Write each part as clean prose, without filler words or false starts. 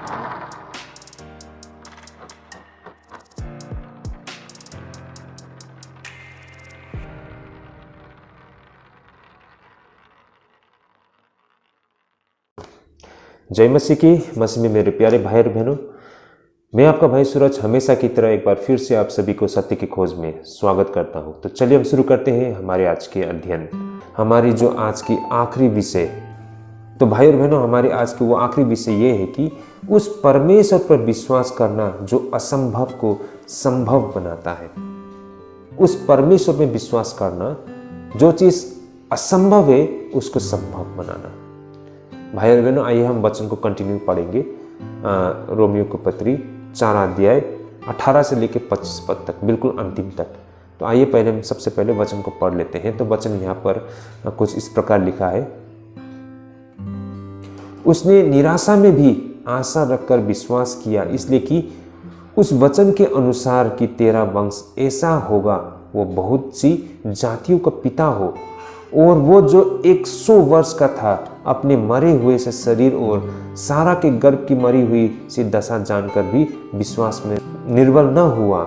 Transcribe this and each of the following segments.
जय मसीह की। मसीह में मेरे प्यारे भाई और बहनों, मैं आपका भाई सूरज हमेशा की तरह एक बार फिर से आप सभी को सत्य की खोज में स्वागत करता हूं। तो चलिए हम शुरू करते हैं हमारे आज के अध्ययन, हमारी जो आज की आखिरी विषय। तो भाई और बहनों, हमारे आज की वो आखिरी विषय ये है कि उस परमेश्वर पर विश्वास करना जो असंभव को संभव बनाता है। उस परमेश्वर में विश्वास करना, जो चीज असंभव है उसको संभव बनाना। भाई और बहनों, आइए हम वचन को कंटिन्यू पढ़ेंगे। रोमियो की पत्री 4 अध्याय 18 से लेकर 25 पद तक, बिल्कुल अंतिम तक। तो आइए पहले हम सबसे पहले वचन को पढ़ लेते हैं। तो वचन यहाँ पर कुछ इस प्रकार लिखा है। उसने निराशा में भी आशा रखकर विश्वास किया, इसलिए कि उस वचन के अनुसार कि तेरा वंश ऐसा होगा वो बहुत सी जातियों का पिता हो। और वो जो 100 वर्ष का था अपने मरे हुए से शरीर और सारा के गर्भ की मरी हुई सी दशा जानकर भी विश्वास में निर्बल न हुआ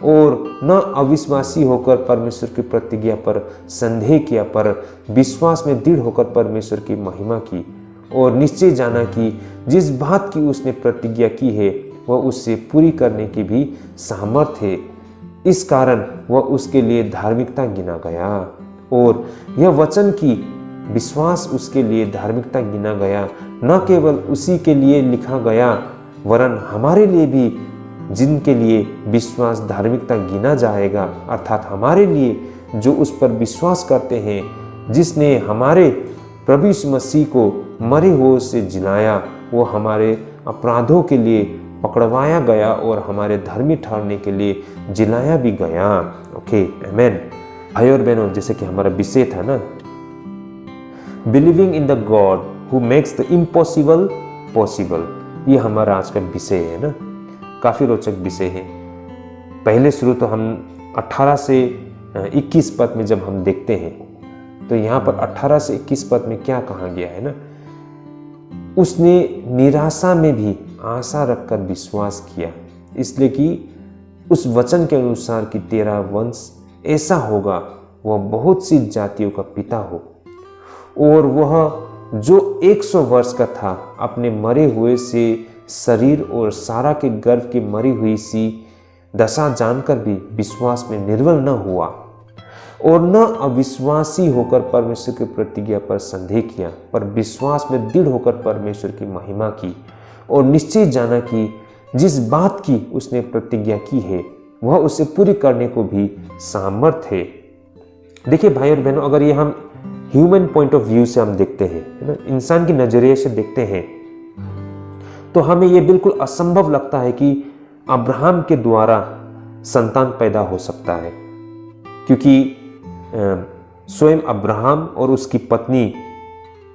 और न अविश्वासी होकर परमेश्वर की प्रतिज्ञा पर संदेह किया, पर विश्वास में दृढ़ होकर परमेश्वर की महिमा की और निश्चय जाना कि जिस बात की उसने प्रतिज्ञा की है वह उससे पूरी करने की भी सामर्थ्य है। इस कारण वह उसके लिए धार्मिकता गिना गया। और यह वचन की विश्वास उसके लिए धार्मिकता गिना गया, न केवल उसी के लिए लिखा गया वरन हमारे लिए भी, जिनके लिए विश्वास धार्मिकता गिना जाएगा, अर्थात हमारे लिए जो उस पर विश्वास करते हैं। जिसने हमारे प्रभु यीशु मसीह को मरे हुए से जिलाया, वो हमारे अपराधों के लिए पकड़वाया गया और हमारे धर्मी ठहरने के लिए जिलाया भी गया। ओके, आमेन। भाई और बहनों, जैसे कि हमारा विषय था ना, believing in the God who makes the impossible possible, ये हमारा आज का विषय है ना। काफी रोचक विषय है। पहले शुरू तो हम 18 से 21 पद में जब हम देखते हैं, तो यहाँ पर 18 से 21 पद में क्या कहा गया है ना, उसने निराशा में भी आशा रखकर विश्वास किया, इसलिए कि उस वचन के अनुसार कि तेरा वंश ऐसा होगा वह बहुत सी जातियों का पिता हो। और वह जो 100 वर्ष का था अपने मरे हुए से शरीर और सारा के गर्भ की मरी हुई सी दशा जानकर भी विश्वास में निर्बल न हुआ और न अविश्वासी होकर परमेश्वर की प्रतिज्ञा पर संदेह किया, पर विश्वास में दृढ़ होकर परमेश्वर की महिमा की और निश्चय जाना कि जिस बात की उसने प्रतिज्ञा की है वह उसे पूरी करने को भी सामर्थ्य है। देखिए भाई और बहनों, अगर ये हम ह्यूमन पॉइंट ऑफ व्यू से हम देखते हैं, है ना, इंसान की नजरिए से देखते हैं, तो हमें ये बिल्कुल असंभव लगता है कि अब्राहम के द्वारा संतान पैदा हो सकता है, क्योंकि स्वयं अब्राहम और उसकी पत्नी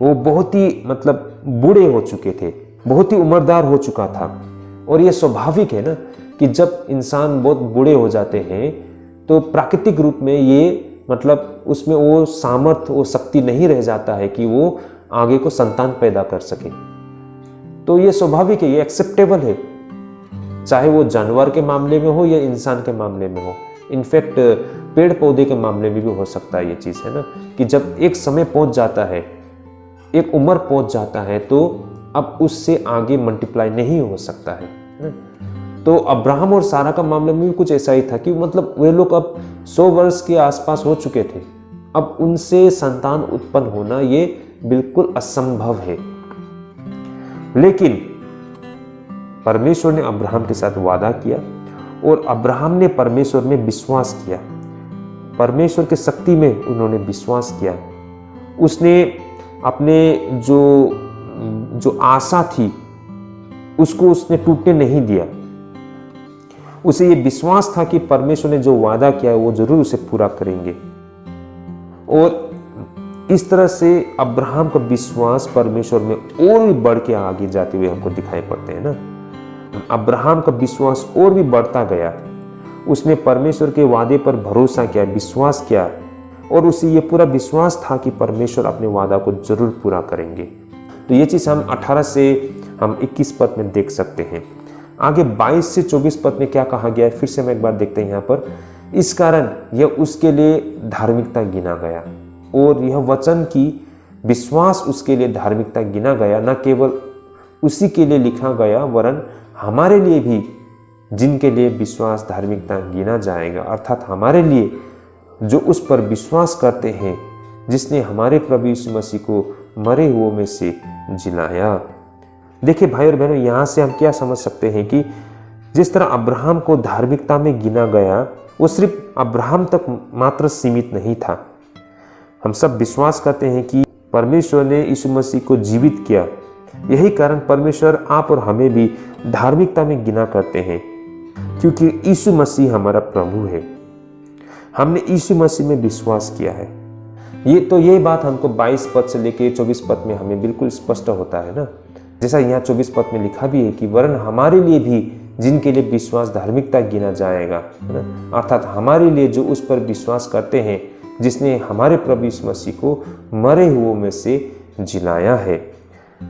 वो बहुत ही बूढ़े हो चुके थे, बहुत ही उम्रदार हो चुका था। और ये स्वाभाविक है ना कि जब इंसान बहुत बूढ़े हो जाते हैं तो प्राकृतिक रूप में ये उसमें वो सामर्थ्य, वो शक्ति नहीं रह जाता है कि वो आगे को संतान पैदा कर सके। तो ये स्वाभाविक है, ये एक्सेप्टेबल है, चाहे वो जानवर के मामले में हो या इंसान के मामले में हो। इनफैक्ट पेड़ पौधे के मामले में भी हो सकता है ये चीज़, है ना, कि जब एक समय पहुंच जाता है, एक उम्र पहुंच जाता है, तो अब उससे आगे मल्टीप्लाई नहीं हो सकता है ना? तो अब्राहम और सारा का मामले में भी कुछ ऐसा ही था कि वे लोग अब 100 वर्ष के आसपास हो चुके थे, अब उनसे संतान उत्पन्न होना ये बिल्कुल असंभव है। लेकिन परमेश्वर ने अब्राहम के साथ वादा किया और अब्राहम ने परमेश्वर में विश्वास किया, परमेश्वर की शक्ति में उन्होंने विश्वास किया। उसने अपने जो आशा थी उसको उसने टूटने नहीं दिया। उसे ये विश्वास था कि परमेश्वर ने जो वादा किया है वो जरूर उसे पूरा करेंगे। और इस तरह से अब्राहम का विश्वास परमेश्वर में और भी बढ़ के आगे जाते हुए हमको दिखाई पड़ते हैं ना। अब्राहम का विश्वास और भी बढ़ता गया, उसने परमेश्वर के वादे पर भरोसा किया, विश्वास किया, और उसे ये पूरा विश्वास था कि परमेश्वर अपने वादा को जरूर पूरा करेंगे। तो ये चीज़ हम 18 से हम 21 पद में देख सकते हैं। आगे 22 से 24 पद में क्या कहा गया है, फिर से हम एक बार देखते हैं यहाँ पर। इस कारण यह उसके लिए धार्मिकता गिना गया, और यह वचन की विश्वास उसके लिए धार्मिकता गिना गया, न केवल उसी के लिए लिखा गया वरन हमारे लिए भी, जिनके लिए विश्वास धार्मिकता गिना जाएगा, अर्थात हमारे लिए जो उस पर विश्वास करते हैं जिसने हमारे प्रभु यीशु मसीह को मरे हुओं में से जिलाया। देखिए भाई और बहनों, यहाँ से हम क्या समझ सकते हैं कि जिस तरह अब्राहम को धार्मिकता में गिना गया, वो सिर्फ अब्राहम तक मात्र सीमित नहीं था। हम सब विश्वास करते हैं कि परमेश्वर ने यीशु मसीह को जीवित किया, यही कारण परमेश्वर आप और हमें भी धार्मिकता में गिना करते हैं, क्योंकि यीशु मसीह हमारा प्रभु है। हमने यीशु मसीह में विश्वास किया है। ये बात हमको 22 पद से लेकर 24 पद में हमें बिल्कुल स्पष्ट होता है ना। जैसा यहाँ 24 पद में लिखा भी है कि वरन हमारे लिए भी, जिनके लिए विश्वास धार्मिकता गिना जाएगा, है ना, अर्थात हमारे लिए जो उस पर विश्वास करते हैं जिसने हमारे प्रभु यीशु मसीह को मरे हुओं में से जिलाया है।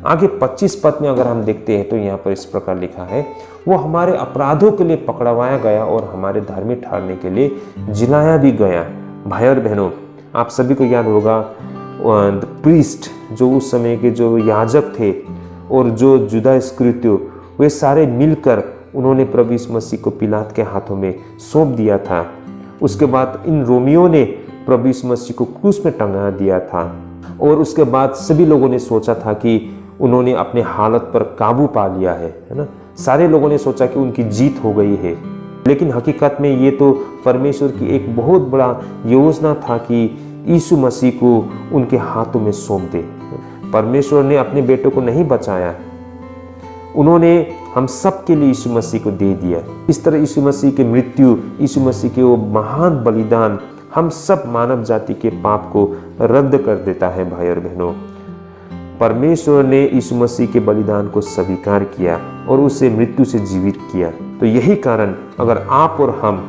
आगे 25 पद में अगर हम देखते हैं तो यहाँ पर इस प्रकार लिखा है, वो हमारे अपराधों के लिए पकड़वाया गया और हमारे धार्मिक ठहरने के लिए जिलाया भी गया। भाई और बहनों, आप सभी को याद होगा प्रीस्ट, जो उस समय के जो याजक थे और जो जुदा इस्करियोती, वे सारे मिलकर उन्होंने प्रभु यीशु मसीह को पिलात के हाथों में सौंप दिया था। उसके बाद इन रोमियों ने प्रभु यीशु मसीह को क्रूस में टंगा दिया था, और उसके बाद सभी लोगों ने सोचा था कि उन्होंने अपने हालत पर काबू पा लिया है ना। सारे लोगों ने सोचा कि उनकी जीत हो गई है, लेकिन हकीकत में ये तो परमेश्वर की एक बहुत बड़ा योजना था कि यीशु मसीह को उनके हाथों में सौंप दे। परमेश्वर ने अपने बेटों को नहीं बचाया, उन्होंने हम सब के लिए यीशु मसीह को दे दिया। इस तरह यीशु मसीह की मृत्यु, यीशु मसीह के वो महान बलिदान हम सब मानव जाति के पाप को रद्द कर देता है। भाई और बहनों, परमेश्वर ने यीशु मसीह के बलिदान को स्वीकार किया और उसे मृत्यु से जीवित किया। तो यही कारण अगर आप और हम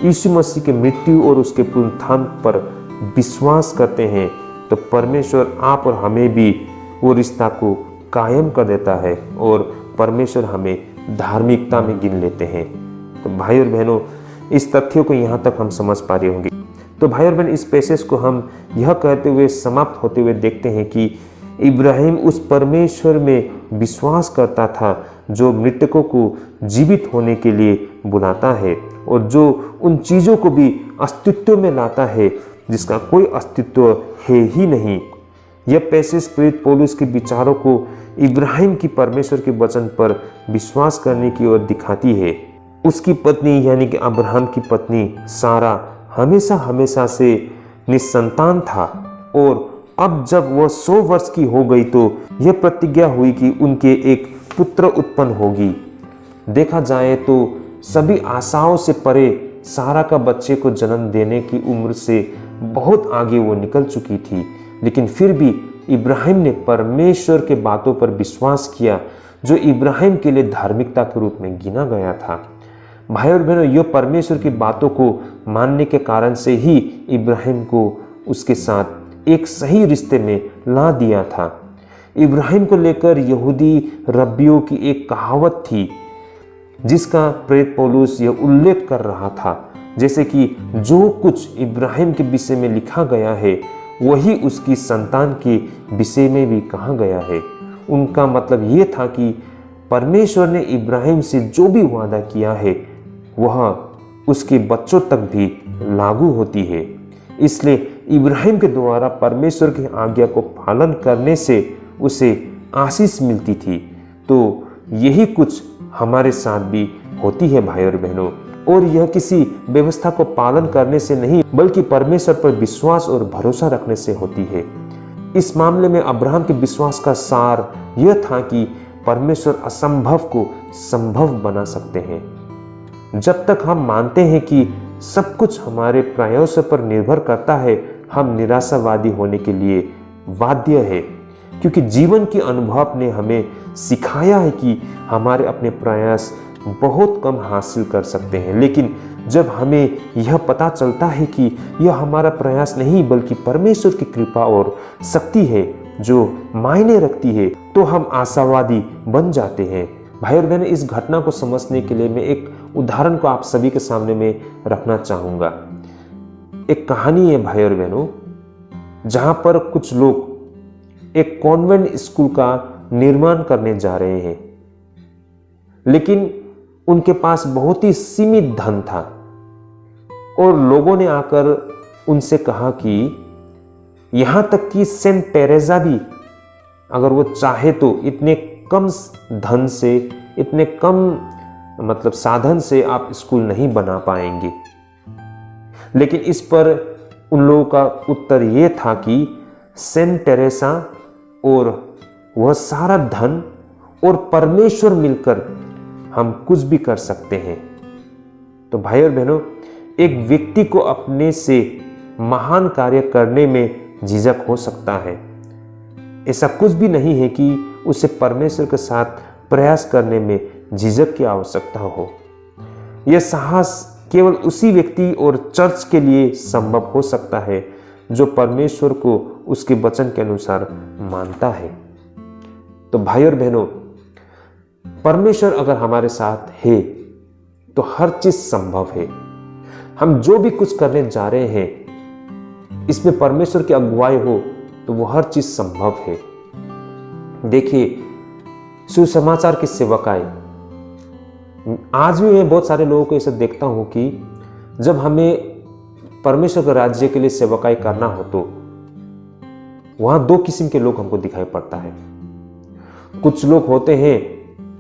यीशु मसीह के मृत्यु और उसके पुनरुत्थान पर विश्वास करते हैं, तो परमेश्वर आप और हमें भी वो रिश्ता को कायम कर देता है और परमेश्वर हमें धार्मिकता में गिन लेते हैं। तो भाई और बहनों, इस तथ्य को यहाँ तक हम समझ पा रहे होंगे। तो भाई और बहन, इस पैसेज को हम यह कहते हुए समाप्त होते हुए देखते हैं कि इब्राहिम उस परमेश्वर में विश्वास करता था जो मृतकों को जीवित होने के लिए बुलाता है और जो उन चीज़ों को भी अस्तित्व में लाता है जिसका कोई अस्तित्व है ही नहीं। यह पैसेज प्रेरित पौलुस के विचारों को इब्राहिम की परमेश्वर के वचन पर विश्वास करने की ओर दिखाती है। उसकी पत्नी यानी कि अब्राहम की पत्नी सारा हमेशा से निसंतान था, और अब जब वह 100 वर्ष की हो गई तो यह प्रतिज्ञा हुई कि उनके एक पुत्र उत्पन्न होगी। देखा जाए तो सभी आशाओं से परे सारा का बच्चे को जन्म देने की उम्र से बहुत आगे वो निकल चुकी थी, लेकिन फिर भी इब्राहिम ने परमेश्वर के बातों पर विश्वास किया जो इब्राहिम के लिए धार्मिकता के रूप में गिना गया था। भाई और बहनों, यह परमेश्वर की बातों को मानने के कारण से ही इब्राहिम को उसके साथ एक सही रिश्ते में ला दिया था। इब्राहिम को लेकर यहूदी रब्बियों की एक कहावत थी जिसका प्रेरित पौलुस यह उल्लेख कर रहा था, जैसे कि जो कुछ इब्राहिम के विषय में लिखा गया है वही उसकी संतान के विषय में भी कहा गया है। उनका मतलब ये था कि परमेश्वर ने इब्राहिम से जो भी वादा किया है वह उसके बच्चों तक भी लागू होती है। इसलिए इब्राहिम के द्वारा परमेश्वर की आज्ञा को पालन करने से उसे आशीष मिलती थी। तो यही कुछ हमारे साथ भी होती है भाई और बहनों, और यह किसी व्यवस्था को पालन करने से नहीं बल्कि परमेश्वर पर विश्वास और भरोसा रखने से होती है। इस मामले में अब्राहम के विश्वास का सार यह था कि परमेश्वर असंभव को संभव बना सकते हैं। जब तक हम मानते हैं कि सब कुछ हमारे प्रयासों पर निर्भर करता है, हम निराशावादी होने के लिए बाध्य है, क्योंकि जीवन के अनुभव ने हमें सिखाया है कि हमारे अपने प्रयास बहुत कम हासिल कर सकते हैं। लेकिन जब हमें यह पता चलता है कि यह हमारा प्रयास नहीं बल्कि परमेश्वर की कृपा और शक्ति है, जो मायने रखती है तो हम आशावादी बन जाते हैं। भाई और बहनों, इस घटना को समझने के लिए मैं एक उदाहरण को आप सभी के सामने में रखना चाहूंगा। एक कहानी है भाई और बहनों, जहां पर कुछ लोग एक कॉन्वेंट स्कूल का निर्माण करने जा रहे हैं, लेकिन उनके पास बहुत ही सीमित धन था और लोगों ने आकर उनसे कहा कि यहां तक कि सेंट टेरेसा भी अगर वो चाहे तो इतने कम धन से, इतने कम मतलब साधन से आप स्कूल नहीं बना पाएंगे। लेकिन इस पर उन लोगों का उत्तर यह था कि सेंट टेरेसा और वह सारा धन और परमेश्वर मिलकर हम कुछ भी कर सकते हैं। तो भाई और बहनों, एक व्यक्ति को अपने से महान कार्य करने में झिझक हो सकता है। ऐसा कुछ भी नहीं है कि उसे परमेश्वर के साथ प्रयास करने में झिझक की आवश्यकता हो। यह साहस केवल उसी व्यक्ति और चर्च के लिए संभव हो सकता है जो परमेश्वर को उसके वचन के अनुसार मानता है। तो भाई और बहनों, परमेश्वर अगर हमारे साथ है तो हर चीज संभव है। हम जो भी कुछ करने जा रहे हैं, इसमें परमेश्वर की अगुवाई हो तो वो हर चीज संभव है। देखिए, सुसमाचार की सेवकाई, आज भी मैं बहुत सारे लोगों को ऐसा देखता हूं कि जब हमें परमेश्वर के राज्य के लिए सेवकाई करना हो तो वहां दो किस्म के लोग हमको दिखाई पड़ता है। कुछ लोग होते हैं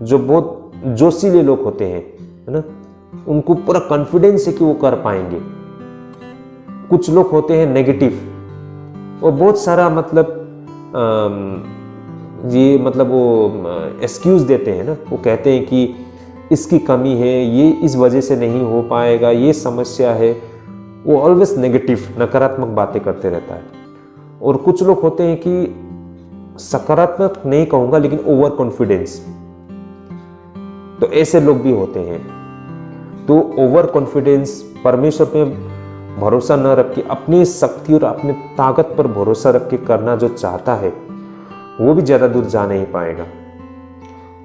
जो बहुत जोशीले लोग होते हैं, है ना, उनको पूरा कॉन्फिडेंस है कि वो कर पाएंगे। कुछ लोग होते हैं नेगेटिव, और बहुत सारा मतलब ये मतलब वो एक्सक्यूज देते हैं ना, वो कहते हैं कि इसकी कमी है, ये इस वजह से नहीं हो पाएगा, ये समस्या है। वो ऑलवेज नेगेटिव, नकारात्मक बातें करते रहता है। और कुछ लोग होते हैं कि सकारात्मक नहीं कहूंगा लेकिन ओवर कॉन्फिडेंस, तो ऐसे लोग भी होते हैं। तो ओवर कॉन्फिडेंस, परमेश्वर पे भरोसा न रख के अपनी शक्ति और अपनी ताकत पर भरोसा रख के करना जो चाहता है वो भी ज्यादा दूर जा नहीं पाएगा।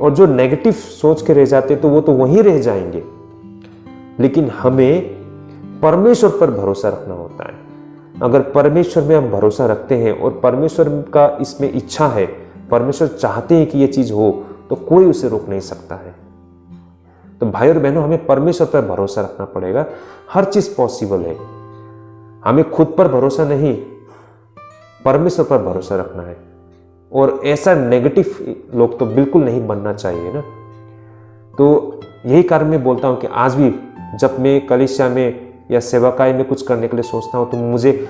और जो नेगेटिव सोच के रह जाते तो वो तो वहीं रह जाएंगे। लेकिन हमें परमेश्वर पर भरोसा रखना होता है। अगर परमेश्वर में हम भरोसा रखते हैं और परमेश्वर का इसमें इच्छा है, परमेश्वर चाहते हैं कि ये चीज हो, तो कोई उसे रोक नहीं सकता है। तो भाई और बहनों, हमें परमेश्वर पर भरोसा रखना पड़ेगा। हर चीज पॉसिबल है। हमें खुद पर भरोसा नहीं, परमेश्वर पर भरोसा रखना है। और ऐसा नेगेटिव लोग तो बिल्कुल नहीं बनना चाहिए ना। तो यही कारण मैं बोलता हूं कि आज भी जब मैं कलीसिया में या सेवाकाई में कुछ करने के लिए सोचता हूं तो मुझे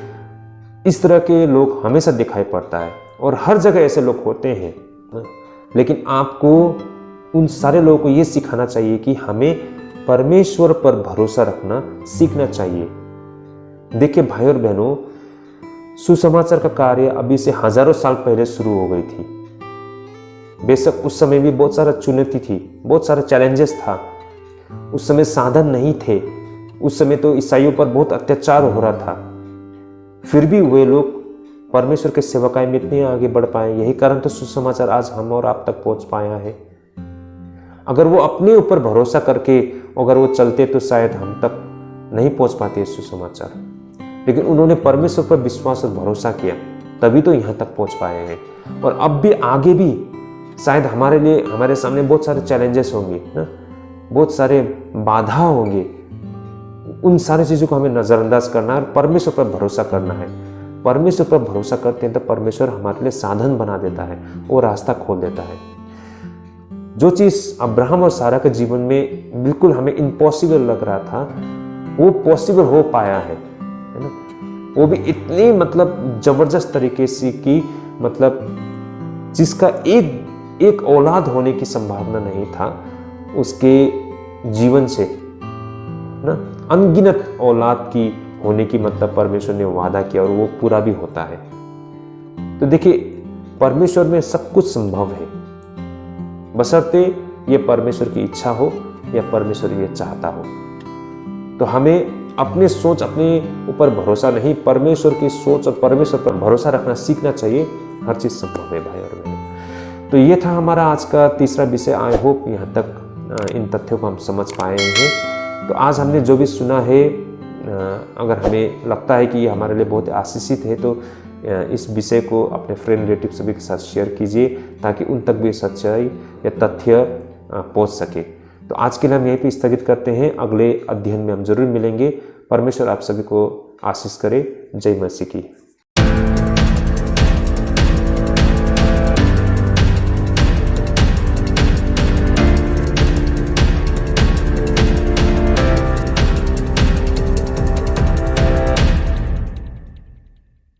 इस तरह के लोग हमेशा दिखाई पड़ता है। और हर जगह ऐसे लोग होते हैं, लेकिन आपको उन सारे लोगों को यह सिखाना चाहिए कि हमें परमेश्वर पर भरोसा रखना सीखना चाहिए। देखिए भाई और बहनों, सुसमाचार का कार्य अभी से हजारों साल पहले शुरू हो गई थी। बेशक उस समय भी बहुत सारा चुनौती थी, बहुत सारा चैलेंजेस था। उस समय साधन नहीं थे। उस समय तो ईसाइयों पर बहुत अत्याचार हो रहा था। फिर भी वे लोग परमेश्वर के सेवकाई में इतने आगे बढ़ पाए। यही कारण तो सुसमाचार आज हम और आप तक पहुंच पाया है। अगर वो अपने ऊपर भरोसा करके अगर वो चलते तो शायद हम तक नहीं पहुंच पाते सुसमाचार। लेकिन उन्होंने परमेश्वर पर विश्वास और भरोसा किया, तभी तो यहां तक पहुंच पाए हैं। और अब भी आगे भी शायद हमारे लिए, हमारे सामने बहुत सारे चैलेंजेस होंगे ना, बहुत सारे बाधा होंगे। उन सारी चीजों को हमें नजरअंदाज करना है और परमेश्वर पर भरोसा करना है। परमेश्वर पर भरोसा करते हैं तो परमेश्वर हमारे लिए साधन बना देता है और रास्ता खोल देता है। जो चीज अब्राहम और सारा के जीवन में बिल्कुल हमें इम्पॉसिबल लग रहा था, वो पॉसिबल हो पाया है ना। वो भी इतनी मतलब जबरदस्त तरीके से कि मतलब जिसका एक औलाद होने की संभावना नहीं था, उसके जीवन से ना अनगिनत औलाद की होने की मतलब परमेश्वर ने वादा किया और वो पूरा भी होता है। तो देखिए, परमेश्वर में सब कुछ संभव है, बशर्ते ये परमेश्वर की इच्छा हो या परमेश्वर ये चाहता हो। तो हमें अपने सोच, अपने ऊपर भरोसा नहीं, परमेश्वर की सोच और परमेश्वर पर भरोसा रखना सीखना चाहिए हर चीज़ संभव है भाई और बहनों। तो ये था हमारा आज का तीसरा विषय। आई होप यहाँ तक इन तथ्यों को हम समझ पाए हैं। तो आज हमने जो भी सुना है, अगर हमें लगता है कि ये हमारे लिए बहुत आशीषित है, तो इस विषय को अपने फ्रेंड रिलेटिव सभी के साथ शेयर कीजिए, ताकि उन तक भी सच्चाई या तथ्य पहुंच सके। तो आज के लिए हम यहीं पे स्थगित करते हैं। अगले अध्ययन में हम जरूर मिलेंगे। परमेश्वर आप सभी को आशीष करे। जय मसीह की।